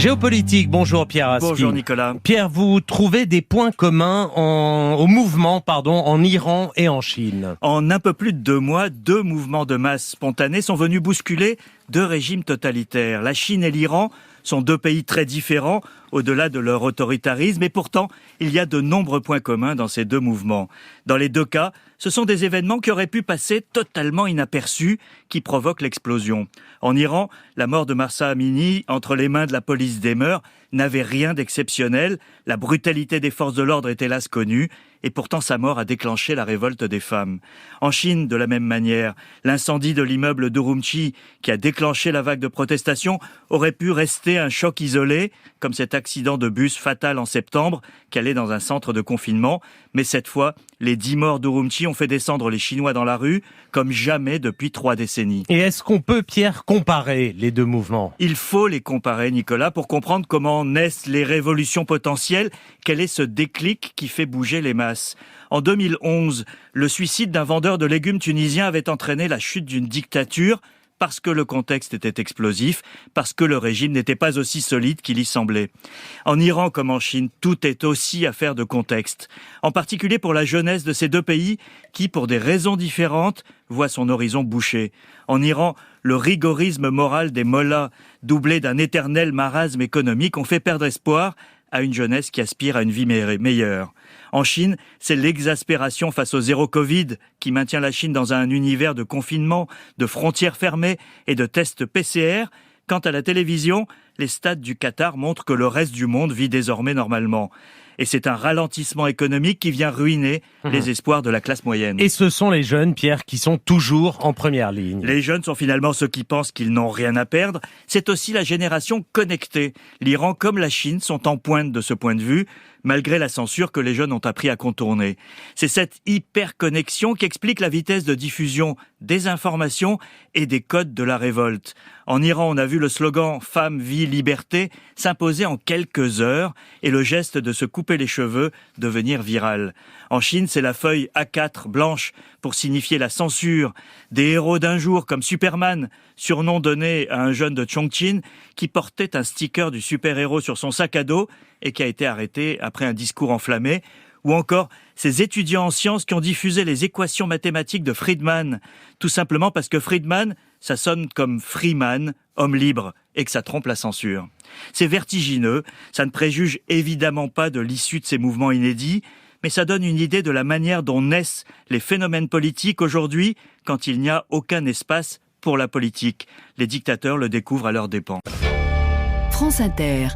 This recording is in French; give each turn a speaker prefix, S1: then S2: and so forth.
S1: Géopolitique, bonjour Pierre Aski.
S2: Bonjour Nicolas.
S1: Pierre, vous trouvez des points communs au mouvement en Iran et en Chine.
S2: En un peu plus de 2 mois, 2 mouvements de masse spontanés sont venus bousculer 2 régimes totalitaires. La Chine et l'Iran sont 2 pays très différents au-delà de leur autoritarisme et pourtant, il y a de nombreux points communs dans ces 2 mouvements. Dans les 2 cas, ce sont des événements qui auraient pu passer totalement inaperçus qui provoquent l'explosion. En Iran, la mort de Mahsa Amini entre les mains de la police des mœurs n'avait rien d'exceptionnel. La brutalité des forces de l'ordre est hélas connue et pourtant sa mort a déclenché la révolte des femmes. En Chine, de la même manière, l'incendie de l'immeuble d'Urumqi qui a déclenché la vague de protestation aurait pu rester un choc isolé, comme cet accident de bus fatal en septembre qui allait dans un centre de confinement. Mais cette fois, les 10 morts d'Urumqi ont fait descendre les Chinois dans la rue comme jamais depuis 3 décennies.
S1: Et est-ce qu'on peut, Pierre, comparer les 2 mouvements ?
S2: Il faut les comparer, Nicolas, pour comprendre comment naissent les révolutions potentielles, quel est ce déclic qui fait bouger les masses. En 2011, le suicide d'un vendeur de légumes tunisien avait entraîné la chute d'une dictature parce que le contexte était explosif, parce que le régime n'était pas aussi solide qu'il y semblait. En Iran comme en Chine, tout est aussi affaire de contexte. En particulier pour la jeunesse de ces 2 pays qui, pour des raisons différentes, voit son horizon bouché. En Iran, le rigorisme moral des mollahs, doublé d'un éternel marasme économique, ont fait perdre espoir à une jeunesse qui aspire à une vie meilleure. En Chine, c'est l'exaspération face au zéro Covid qui maintient la Chine dans un univers de confinement, de frontières fermées et de tests PCR. Quant à la télévision, les stades du Qatar montrent que le reste du monde vit désormais normalement. Et c'est un ralentissement économique qui vient ruiner les espoirs de la classe moyenne.
S1: Et ce sont les jeunes, Pierre, qui sont toujours en première ligne.
S2: Les jeunes sont finalement ceux qui pensent qu'ils n'ont rien à perdre. C'est aussi la génération connectée. L'Iran comme la Chine sont en pointe de ce point de vue, malgré la censure que les jeunes ont appris à contourner. C'est cette hyperconnexion qui explique la vitesse de diffusion des informations et des codes de la révolte. En Iran, on a vu le slogan « Femme, vie, liberté » s'imposer en quelques heures et le geste de se couper les cheveux devenir viral. En Chine, c'est la feuille A4 blanche pour signifier la censure. Des héros d'un jour comme Superman, surnom donné à un jeune de Chongqing qui portait un sticker du super-héros sur son sac à dos et qui a été arrêté après un discours enflammé. Ou encore ces étudiants en sciences qui ont diffusé les équations mathématiques de Friedman, tout simplement parce que Friedman, ça sonne comme Freeman, homme libre, et que ça trompe la censure. C'est vertigineux, ça ne préjuge évidemment pas de l'issue de ces mouvements inédits, mais ça donne une idée de la manière dont naissent les phénomènes politiques aujourd'hui quand il n'y a aucun espace pour la politique. Les dictateurs le découvrent à leurs dépens.
S3: France Inter.